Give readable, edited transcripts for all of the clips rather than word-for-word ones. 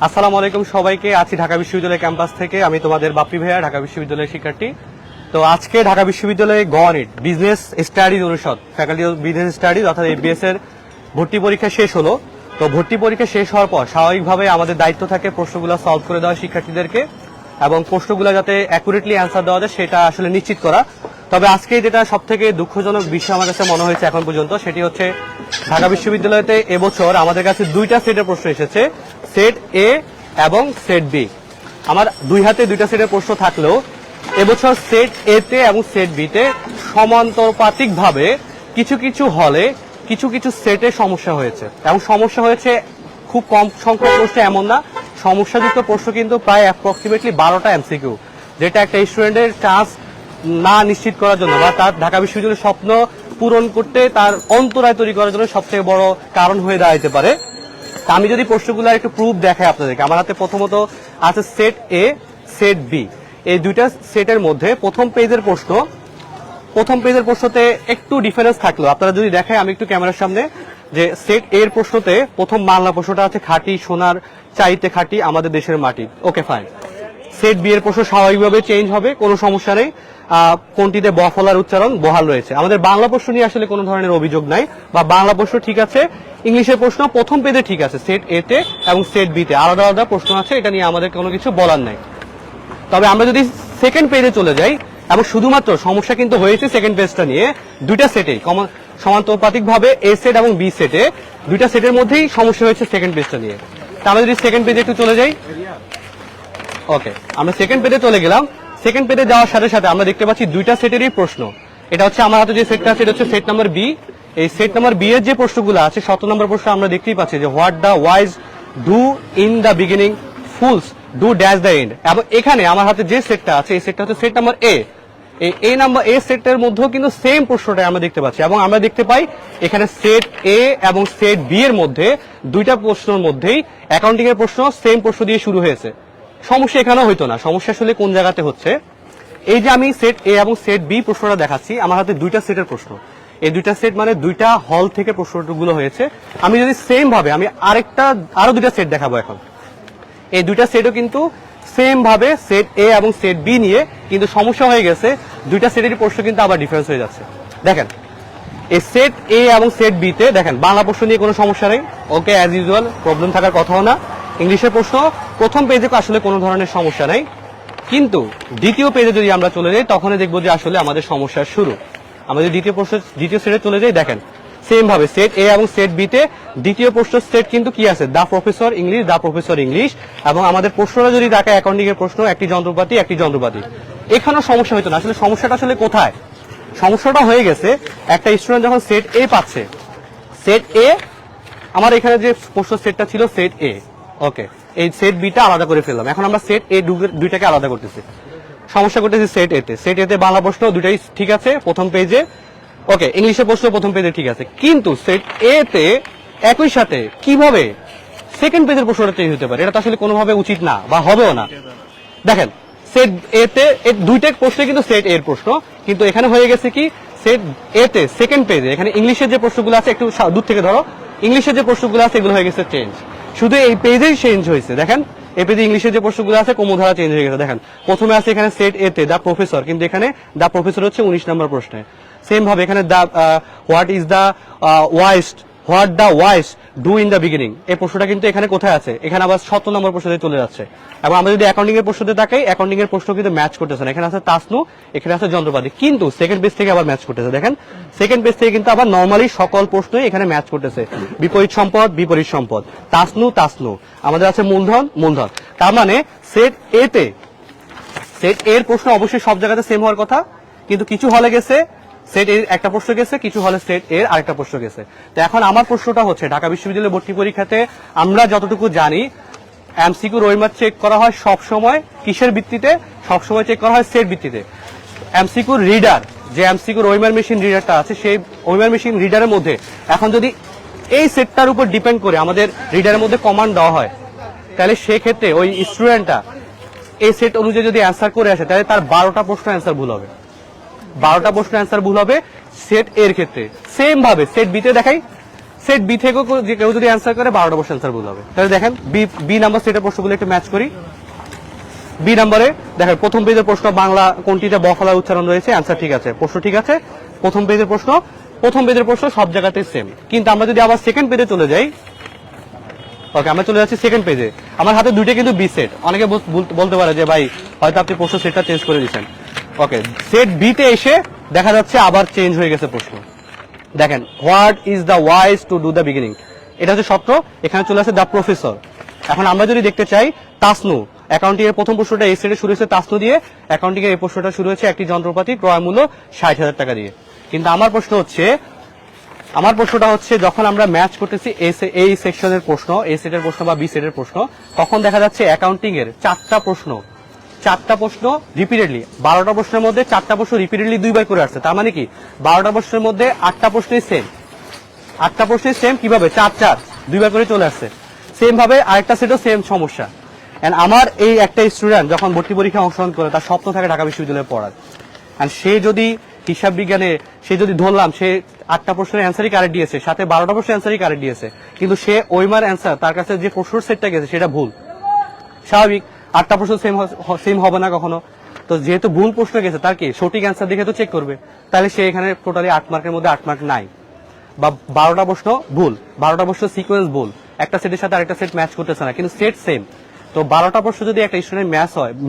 আসসালামু আলাইকুম সবাইকে। আছি ঢাকা বিশ্ববিদ্যালয় ক্যাম্পাস থেকে। আমি তোমাদের বাপ্পি ভাইয়া, ঢাকা বিশ্ববিদ্যালয়ের শিক্ষার্থী। তো আজকে ঢাকা বিশ্ববিদ্যালয়ে গণিত বিজনেস স্টাডিজ অনুষদ ফ্যাকাল্টি অফ বিজনেস স্টাডিজ অর্থাৎ এবিএস এর ভর্তি পরীক্ষা শেষ হলো। তো ভর্তি পরীক্ষা শেষ হওয়ার পর স্বাভাবিকভাবে আমাদের দায়িত্ব থাকে প্রশ্নগুলো সলভ করে দেওয়া শিক্ষার্থীদেরকে এবং প্রশ্নগুলো যাতে অ্যাকুরেটলি অ্যান্সার দেওয়া যায় সেটা আসলে নিশ্চিত করা। তবে আজকে যেটা সব থেকে দুঃখজনক বিষয় আমার কাছে মনে হয়েছে এখন পর্যন্ত, সেটি হচ্ছে ঢাকা বিশ্ববিদ্যালয়তে এবছর আমাদের কাছে দুইটা সেটের প্রশ্ন এসেছে, সেট এ এবং সেট বি। আমার দুই হাতে দুইটা সেটের প্রশ্ন থাকলেও এবছর সেট এ তে এবং সেট বি তে সমান্তরপাতিকভাবে কিছু কিছু হলে কিছু কিছু সেটে সমস্যা হয়েছে এবং সমস্যা হয়েছে খুব কম সংখ্যক প্রশ্ন এমন না, সমস্যাযুক্ত প্রশ্ন কিন্তু প্রায় অ্যাপ্রক্সিমেটলি 12টা এমসিকিউ, যেটা একটা স্টুডেন্টের চান্স না নিশ্চিত করার জন্য বা তার ঢাকা বিশ্ববিদ্যালয়ের স্বপ্ন পূরণ করতে তার অন্তরায় তৈরি করার জন্য সবথেকে বড় কারণ হয়ে দাঁড়াতে পারে। আমি যদি প্রশ্নগুলো একটু প্রুফ দেখাই আপনাদেরকে, আমার হাতে প্রথমত আছে সেট এ, সেট বি। এই দুইটা সেটের মধ্যে প্রথম পেজের প্রশ্নতে একটু ডিফারেন্স থাকলো। আপনারা যদি দেখেন, আমি একটু ক্যামেরার সামনে, যে সেট এর প্রশ্নতে প্রথম বাংলা প্রশ্নটা আছে খাঁটি সোনার চাইতে খাঁটি আমাদের দেশের মাটি। Okay fine. সেট বি এর প্রশ্ন স্বাভাবিকভাবে চেঞ্জ হবে, কোনো সমস্যা নেই। কোনটিতে ব ফলার উচ্চারণ বহাল রয়েছে। আমাদের বাংলা প্রশ্ন নিয়ে আসলে কোনো ধরনের অভিযোগ নাই, বা বাংলা প্রশ্ন ঠিক আছে। ইংলিশের প্রশ্ন প্রথম পেজে ঠিক আছে, সেট এ তে এবং সেট বি তে আলাদা আলাদা প্রশ্ন আছে, এটা নিয়ে আমাদের কোনো কিছু বলার নাই। তবে আমরা যদি সেকেন্ড পেজে চলে যাই, এবং শুধুমাত্র সমস্যা কিন্তু হয়েছে সেকেন্ড পেজটা নিয়ে, দুইটা সেটেই সমান্তরপাতিকভাবে এ সেট এবং বি সেটে দুইটা সেটের মধ্যেই সমস্যা হয়েছে সেকেন্ড পেজটা নিয়ে। তা আমরা যদি সেকেন্ড পেজে একটু চলে যাই, ওকে, আমরা সেকেন্ড পেজে চলে গেলাম। সেকেন্ড পেজে যাওয়ার সাথে সাথে আমরা দেখতে পাচ্ছি দুইটা সেটেরই প্রশ্ন। এটা হচ্ছে আমার হাতে যে সেটটা আছে, এটা হচ্ছে সেট নাম্বার বি। এই সেট নাম্বার বি এর যে প্রশ্নগুলো আছে, 17 নম্বর প্রশ্ন আমরা দেখতেই পাচ্ছি যে what the wise do in the beginning, fools do dash the end. এবং এখানে আমার হাতে যে সেটটা আছে, এই সেটটা হচ্ছে সেট নাম্বার এ। এই নাম্বার এ সেটের মধ্যেও কিন্তু সেম প্রশ্নটা আমরা দেখতে পাচ্ছি, এবং আমরা দেখতে পাই এখানে সেট এ এবং সেট বি এর মধ্যে দুইটা প্রশ্নের মধ্যেই অ্যাকাউন্টিং এর প্রশ্ন সেম প্রশ্ন দিয়ে শুরু হয়েছে। সমস্যা এখানেও হইতো না। সমস্যা আসলে কোন জায়গাতে হচ্ছে, এই যে আমি সেট এ এবং সেট বি প্রশ্নটা দেখাচ্ছি, আমার হাতে দুইটা সেটের প্রশ্ন। এই দুইটা সেট মানে দুইটা হল থেকে প্রশ্নগুলো হয়েছে। আমি যদি সেম ভাবে আমি আরো দুইটা সেট দেখাবো এখন। এই দুইটা সেটও কিন্তু সেম ভাবে সেট এ এবং সেট বি নিয়ে কিন্তু সমস্যা হয়ে গেছে। দুইটা সেটেরই প্রশ্ন কিন্তু আবার ডিফারেন্স হয়ে যাচ্ছে। দেখেন, এই সেট এ এবং সেট বি তে দেখেন বাংলা প্রশ্ন নিয়ে কোনো সমস্যা নেই, ওকে, অ্যাজ ইউজুয়াল, প্রবলেম থাকার কথাও না। ইংলিশের প্রশ্ন প্রথম পেজে আসলে কোনো ধরনের সমস্যা নেই, কিন্তু দ্বিতীয় পেজে যদি আমরা চলে যাই তখনই দেখবো যে আসলে আমাদের সমস্যার শুরু। আমাদের দ্বিতীয় সেটে চলে যাই, দেখেন সেম ভাবে সেট এ এবং সেট বি তে দ্বিতীয় প্রশ্ন সেট কিন্তু কি আছে, দা প্রফেসর ইংলিশ। এবং আমাদের প্রশ্নটা যদি থাকে অ্যাকাউন্টিং এর প্রশ্ন, একটি যন্ত্রপাতি। এখানেও সমস্যা হইতো না। আসলে সমস্যাটা আসলে কোথায়? সমস্যাটা হয়ে গেছে একটা স্টুডেন্ট যখন সেট এ পাচ্ছে, সেট এ আমার এখানে যে প্রশ্ন সেটটা ছিল সেট এ, ওকে, এই সেট বিটা আলাদা করে ফেললাম। এখন আমরা সেট এ দুইটাকে আলাদা করতেছি, সমস্যা করতেছি সেট এ তে। সেট এ তে বাংলা প্রশ্ন দুটাই ঠিক আছে প্রথম পেজে, ওকে, ইংলিশের প্রশ্ন প্রথম পেজে ঠিক আছে, কিন্তু সেট এ তে একই সাথে কিভাবে সেকেন্ড পেজের প্রশ্নটা চেঞ্জ হতে পারে? এটা তো আসলে কোনোভাবে উচিত না বা হবেও না। দেখেন, সেট এ তে দুইটা প্রশ্ন কিন্তু সেট এর প্রশ্ন, কিন্তু এখানে হয়ে গেছে কি, সেট এ তে সেকেন্ড পেজে এখানে ইংলিশের যে প্রশ্নগুলো আছে, একটু দূর থেকে ধরো, ইংলিশের যে প্রশ্নগুলো আছে এগুলো হয়ে গেছে চেঞ্জ। শুধু এই পেজেই চেঞ্জ হয়েছে। দেখেন, এই পেজে ইংলিশের যে প্রশ্নগুলো আছে ক্রমধারা চেঞ্জ হয়ে গেছে। দেখেন, প্রথমে আছে এখানে সেট এ তে দা প্রফেসর, কিন্তু এখানে দা প্রফেসর হচ্ছে 19 নম্বর প্রশ্নে। সেম ভাবে এখানে the what the wise do in the beginning, এই প্রশ্নটা কিন্তু এখানে কোথায় আছে, এখানে আবার 17 নম্বর প্রশ্নতে চলে যাচ্ছে। এবং আমরা যদি অ্যাকাউন্টিং এর প্রশ্নতে তাকাই, অ্যাকাউন্টিং এর প্রশ্ন কিন্তু ম্যাচ করতেছে না। এখানে আছে তাসনু, এখানে আছে যন্ত্রপাতি, কিন্তু সেকেন্ড পেজ থেকে আবার ম্যাচ করতেছে। দেখেন, সেকেন্ড পেজ থেকে কিন্তু আবার নর্মালি সকল প্রশ্নই এখানে ম্যাচ করতেছে। বিপরীত সম্পদ, তাসনু, আমাদের আছে মূলধন। তার মানে সেট এর প্রশ্ন অবশ্যই সব জায়গাতে সেম হওয়ার কথা, কিন্তু কিছু হলে গেছে সেট এর একটা প্রশ্ন গেছে, কিছু হলে সেট এর আরেকটা প্রশ্ন গেছে। তো এখন আমার প্রশ্নটা হচ্ছে, ঢাকা বিশ্ববিদ্যালয় ভর্তি পরীক্ষাতে আমরা যতটুকু জানি এমসিকিউ রোইমার চেক করা হয় সব সময় কিসের ভিত্তিতে? সব সময় চেক করা হয় সেট ভিত্তিতে। এমসিকিউ রিডার, যে এমসিকিউ রোইমার মেশিন রিডারটা আছে, সেই রোইমার মেশিন রিডারের মধ্যে এখন যদি এই সেটটার উপর ডিপেন্ড করে আমাদের রিডারের মধ্যে কমান্ড দেওয়া হয়, তাহলে সেক্ষেত্রে ওই স্টুডেন্টটা এই সেট অনুযায়ী যদি অ্যান্সার করে আসে, তাহলে তার 12টা প্রশ্ন অ্যান্সার ভুল হবে। 12টা প্রশ্ন অ্যান্সার ভুল হবে সেট এর ক্ষেত্রে। সেম ভাবে সেট বিতে দেখাই, সেট বি থেকেও যে কেউ যদি অ্যান্সার করে 12টা প্রশ্ন অ্যান্সার ভুল হবে। তাহলে দেখেন বি নাম্বার সেটের প্রশ্নগুলো একটু ম্যাচ করি। বি নাম্বারে দেখেন প্রথম পেজের প্রশ্ন বাংলা কোনটিতে বফলার উচ্চারণ রয়েছে, অ্যান্সার ঠিক আছে, প্রশ্ন ঠিক আছে। প্রথম পেজের প্রশ্ন সব জায়গাতে সেম। কিন্তু আমরা যদি আবার সেকেন্ড পেজে চলে যাই, ওকে আমরা চলে যাচ্ছি সেকেন্ড পেজে, আমার হাতে দুইটা কিন্তু বি সেট। অনেকে বলতে পারে যে ভাই হয়তো আপনি প্রশ্ন সেটটা চেঞ্জ করে দিচ্ছেন। ওকে, সেট বি তে এসে দেখা যাচ্ছে আবার চেঞ্জ হয়ে গেছে প্রশ্ন। দেখেন what is the wise to do the beginning, এটা হচ্ছে সত্য। এখানে চলে আসে দ্য প্রফেসর। এখন আমরা যদি দেখতে চাই তাসনু, অ্যাকাউন্টিং এর প্রথম প্রশ্নটা এই সেটে শুরু হয়েছে তাসনু দিয়ে, অ্যাকাউন্টিং এর এই প্রশ্নটা শুরু হয়েছে একটি যন্ত্রপাতি ক্রয় মূল্য 60,000 টাকা দিয়ে। কিন্তু আমার প্রশ্নটা হচ্ছে যখন আমরা ম্যাচ করতেছি এই সেকশনের প্রশ্ন, এ সেটের প্রশ্ন বা বি সেটের প্রশ্ন, তখন দেখা যাচ্ছে অ্যাকাউন্টিং এর চারটা প্রশ্ন রিপিটেডলি, 12টা প্রশ্নের মধ্যে 4টা প্রশ্ন রিপিটেডলি 2বার করে আসছে। তার মানে কি 12টা প্রশ্নের মধ্যে 8টা প্রশ্নই সেম। কিভাবে 4 2বার করে চলে আসছে। সেম ভাবে আরেকটা সেটও সেম সমস্যা। এন্ড আমার এই একটা স্টুডেন্ট যখন ভর্তি পরীক্ষায় অংশগ্রহণ করে তার স্বপ্ন থাকে ঢাকা বিশ্ববিদ্যালয়ে পড়ার। এন্ড সে যদি হিসাব বিজ্ঞানে ধরলাম সে 8টা প্রশ্নের অ্যান্সারই কারেক্ট দিয়েছে, সাথে 12টা প্রশ্নের অ্যান্সারই কারেক্ট দিয়েছে, কিন্তু সে ওইমার অ্যান্সার তার কাছে যে প্রশ্নের সেটটা গেছে সেটা ভুল। স্বাভাবিক 8টা প্রশ্ন সেম হবে না কখনো। তো যেহেতু ভুল প্রশ্ন গেছে তার কি সঠিক অ্যান্সার দেখে তো চেক করবে, তাহলে সে এখানে টোটালি 8 মার্কের মধ্যে 8 মার্ক নাই। বা 12টা প্রশ্ন ভুল, 12টা প্রশ্ন সিকোয়েন্স ভুল, একটা সেটের সাথে আরেকটা সেট ম্যাচ করতেছে না, কিন্তু সেট সেম। তো 12টা প্রশ্ন যদি একটা স্টুডেন্ট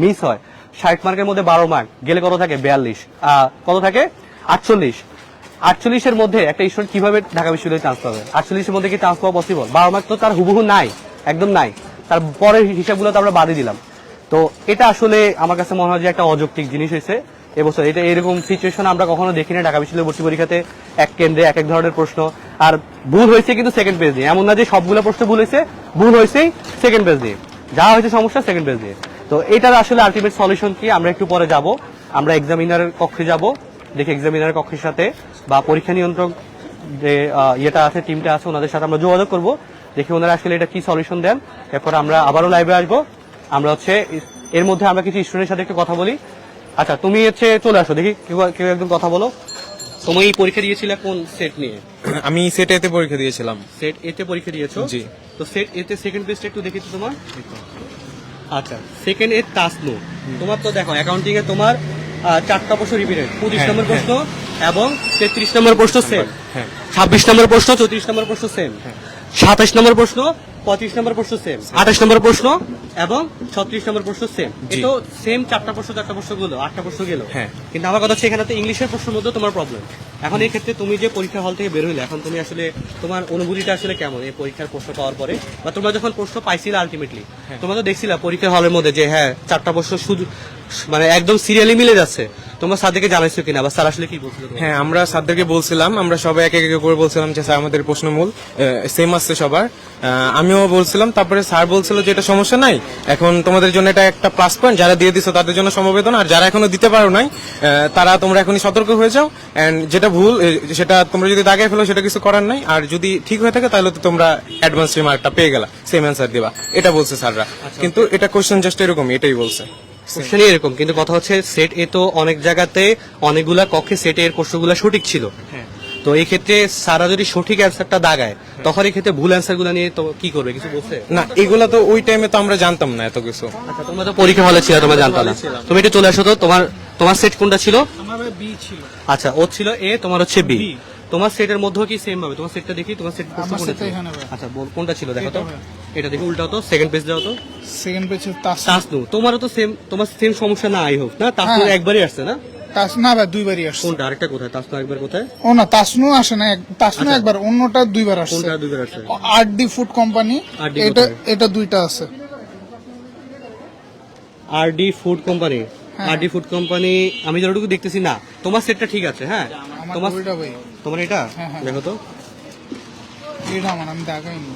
মিস হয় 60 মার্কের মধ্যে 12 মার্ক গেলে কত থাকে 42, কত থাকে 48। 48-এর মধ্যে একটা স্টুডেন্ট কিভাবে ঢাকা বিশ্ববিদ্যালয়ে চান্স পাবে? 48-এর মধ্যে কি চান্স পাওয়া পসিবল? 12 মার্ক তো তার হুবহু নাই, একদম নাই। তার পরের হিসাবগুলো তো আমরা বাদই দিলাম। তো এটা আসলে আমার কাছে মনে হয় যে একটা অযৌক্তিক জিনিস হয়েছে এবছর। এটা এরকম সিচুয়েশন আমরা কখনো দেখি না ঢাকা বিশ্ববিদ্যালয় ভর্তি পরীক্ষাতে। এক কেন্দ্রে এক এক ধরনের প্রশ্ন, আর ভুল হয়েছে কিন্তু সেকেন্ড পেজ দিয়ে। এমন না যে সবগুলো প্রশ্ন ভুল হয়েছেই সেকেন্ড পেজ দিয়ে, যা হয়েছে সমস্যা সেকেন্ড পেজ দিয়ে। তো এটার আসলে আলটিমেট সলিউশন কি আমরা একটু পরে যাব, আমরা এক্সামিনারের কক্ষে যাব, দেখি এক্সামিনারের কক্ষের সাথে বা পরীক্ষা নিয়ন্ত্রক যে ইয়েটা আছে, টিমটা আছে, ওনাদের সাথে আমরা যোগাযোগ করব, দেখি ওনারা আসলে এটা কি সলিউশন দেন। এরপর আমরা আবারও লাইভে আসবো। আমরা এর মধ্যে আমরা কিছু স্টুডেন্টের সাথে একটু কথা বলি। আচ্ছা তুমি চলে আসো, দেখি কেউ একদম কথা বলো। তুমি পরীক্ষা দিয়েছিলে কোন সেট নিয়ে? আমি সেট এতে পরীক্ষা দিয়েছিলাম। সেট এতে পরীক্ষা দিয়েছো? জি। তো সেট এতে সেকেন্ড পেজটা একটু দেখি তো তোমার। আচ্ছা সেকেন্ড এ তাসনু, তোমার তো দেখো অ্যাকাউন্টিং এ তোমার 4টা প্রশ্ন রিপিটেড, 25 নম্বর প্রশ্ন এবং 33 নম্বর প্রশ্ন সেম, 26 নম্বর প্রশ্ন, 34 নম্বর প্রশ্ন সেম, 27 নম্বর প্রশ্ন, 25 নম্বর প্রশ্ন সেম, 28 নম্বর প্রশ্ন এবং 36 নম্বর প্রশ্ন সেম। তো সেম 4টা প্রশ্ন গুলো 8টা প্রশ্ন গেল। কিন্তু আমার কথা হচ্ছে এখানে তো ইংলিশের প্রশ্নের মধ্যে তোমার প্রবলেম। এখন এই ক্ষেত্রে তুমি যে পরীক্ষা হল থেকে বের হইলে, এখন তুমি আসলে তোমার অনুভূতিটা আসলে কেমন এই পরীক্ষার প্রশ্ন পাওয়ার পরে, বা তোমরা যখন প্রশ্ন পাইছিলে আলটিমেটলি তোমরা তো দেখছিলা পরীক্ষার হলের মধ্যে যে হ্যাঁ 4টা প্রশ্ন শুধু মানে একদম সিরিয়ালি মিলে যাচ্ছে, তোমরা স্যারদেরকে জানাইছো কিনা বা স্যার আসলে কি বলছিল? হ্যাঁ আমরা স্যারদেরকে বলছিলাম, আমরা সবাই এক এক করে বলছিলাম যে স্যার আমাদের প্রশ্নমূল সেম আসছে সবার। আমিও বলছিলাম, তারপরে স্যার বলছিল যে এটা সমস্যা নাই, এখন তোমাদের জন্য এটা একটা প্লাস পয়েন্ট, যারা দিয়ে দিছো তাদের জন্য সমবেদনা, আর যারা এখনো দিতে পারো নাই তারা তোমরা এখনই সতর্ক হয়ে যাও, এন্ড যেটা ভুল সেটা তোমরা যদি দাগায় ফেলো সেটা কিছু করার নাই, আর যদি ঠিক হয়ে থাকে তাহলে তো তোমরা অ্যাডভান্স রিমার্কটা পেয়ে গেলা, সেম অ্যান্সার দিবা, এটা বলছে স্যাররা। কিন্তু এটা কোশ্চেন জাস্ট এরকম, এটাই বলছে কোশ্চেনই এরকম। কিন্তু কথা হচ্ছে সেট এ তো অনেক জায়গাতে অনেকগুলা কক্ষে সেট এর প্রশ্নগুলো সঠিক ছিল। তো এই ক্ষেত্রে সারা যদি সঠিক অ্যান্সারটা দাগায় তখন এই ক্ষেত্রে ভুল অ্যান্সার গুলো নিয়ে তো কি করবে, কিছু বলছে না? এগুলা তো ওই টাইমে তো আমরা জানতাম না এত কিছু। আচ্ছা তোমরা তো পরীক্ষা হলে ছিল, তোমরা জানতো না। তুমি একটু চলে আসো তো, তোমার সেট কোনটা ছিল? আমার বি ছিল। আচ্ছা ও ছিল এ, তোমার হচ্ছে বি। তোমার সেটের মধ্যে কি সেম হবে? তোমার সেটটা দেখি, তোমার সেট আমার সেটটা এখানে ভাই। আচ্ছা কোনটা ছিল দেখো তো, এটা দেখি উল্টাও তো, সেকেন্ড পেজ দাও তো। সেকেন্ড পেজ তাসনু, তোমারও তো সেম, তোমার সেম সমস্যা না আই হোক না? তাসনু একবারই আসছে না? না ভাই দুইবারই আসছে। কোনটা আরেকটা কোথায়? তাসনু একবার কোথায়? ও না তাসনু আসে না, তাসনু একবার, অন্যটা দুইবার আসছে। কোনটা দুইবার আসছে? আরডি ফুড কোম্পানি, এটা দুইটা আছে। RD food company, RD food company আমি যতটুকু দেখতেছি না। তোমার সেটটা ঠিক আছে? হ্যাঁ তোমার ওইটা ভাই, তোমার এটা দেখো তো, এটা আমার আমি দেখাইনি।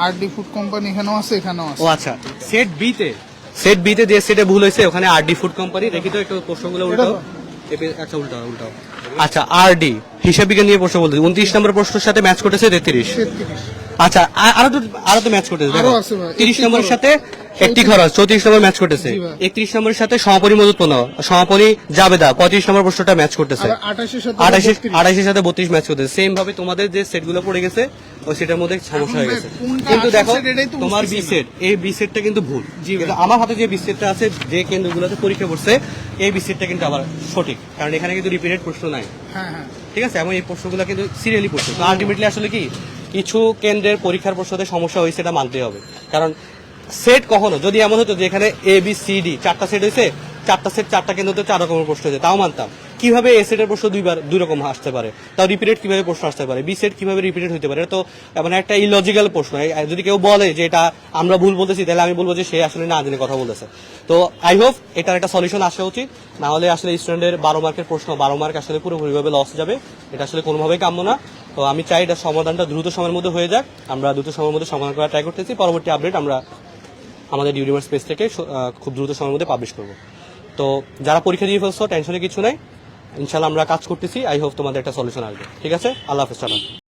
আরডি ফুড কোম্পানি এখানেও আছে, এখানেও আছে। ও আচ্ছা সেট বি তে যে সেটে ভুল হয়েছে ওখানে আরডি ফুড কোম্পানি, দেখি তো একটু প্রশ্নগুলো উল্টাও। আচ্ছা উল্টাও। আচ্ছা আরডি হিসাব বিজ্ঞান নিয়ে প্রশ্ন বলতে 29 নম্বর প্রশ্নের সাথে ম্যাচ করতেছে 33। আচ্ছা আরো তো ম্যাচ করতেছে আরো আছে ভাই। 30 নম্বরের খরচ। সাথে একটি খরচ 34 নম্বর ম্যাচ করতেছে, জি ভাই। 31 নম্বরের সাথে সমাপনী মজুতপূর্ণ সমাপনী জাবেদা 35 নম্বর প্রশ্নটা ম্যাচ করতেছে, আবার 28 এর সাথে 28 এর সাথে 32 ম্যাচ করতেছে। সেম ভাবে তোমাদের যে সেটগুলো পড়ে গেছে ওই সেটের মধ্যে সমস্যা হয়ে ভাই, গেছে। কোনটা কিন্তু আসল দেখো set এটাই তো তোমার বি বুঝতেছি সেট, এই বি সেটটা কিন্তু ভুল। জি ভাই। কিন্তু আমার হাতে যে বি সেটটা আছে, যে কেন্দ্রগুলোতে পরীক্ষা করছে, এই বি সেটটা কিন্তু আবার সঠিক, কারণ এখানে কিন্তু রিপিটেড প্রশ্ন নাই। হ্যাঁ হ্যাঁ ঠিক আছে, এবং এই প্রশ্নগুলো কিন্তু সিরিয়ালি প্রশ্ন। তো আলটিমেটলি আসলে কি কিছু কেন্দ্রের পরীক্ষার প্রশ্নতে সমস্যা হয়েছে, এটা মানতে হবে। কারণ সেট কখনো যদি এমন হতো যে এখানে এ বি সি ডি 4টা সেট হয়েছে, 4টা সেট 4টা কেন্দ্রতে 4 রকমের প্রশ্ন হয়েছে, তাও মানতাম। কিভাবে এ সেটের প্রশ্ন দুই রকম আসতে পারে, তাও রিপিটেড কিভাবে প্রশ্ন আসতে পারে, বি সেট কিভাবে রিপিটেড হতে পারে, এটা তো মানে একটা ইলজিক্যাল প্রশ্ন। যদি কেউ বলে যে এটা আমরা ভুল বলতেছি, তাহলে আমি বলবো যে সে আসলে না জেনে কথা বলতেছে। তো আই হোপ এটার একটা সলিউশন আসা উচিত, না হলে আসলে স্টুডেন্টের 12 মার্কের প্রশ্ন 12 মার্ক আসলে পুরোপুরিভাবে লস যাবে। এটা আসলে কোনোভাবেই কাম্য না। তো আমি চাই এটা সমাধানটা দ্রুত সময়ের মধ্যে হয়ে যাক। আমরা দ্রুত সময়ের মধ্যে সমাধান করার ট্রাই করতেছি। পরবর্তী আপডেট আমরা আমাদের ইউনিভার্স পেজ থেকে খুব দ্রুত সময়ের মধ্যে পাবলিশ করব। তো যারা পরীক্ষা দিয়ে ফেলছো টেনশনে কিছু নাই, ইনশাল্লাহ আমরা কাজ করতেছি। আই হোপ তোমাদের একটা সলিউশন আসবে। ঠিক আছে, আল্লাহ হাফেজ, টাটা।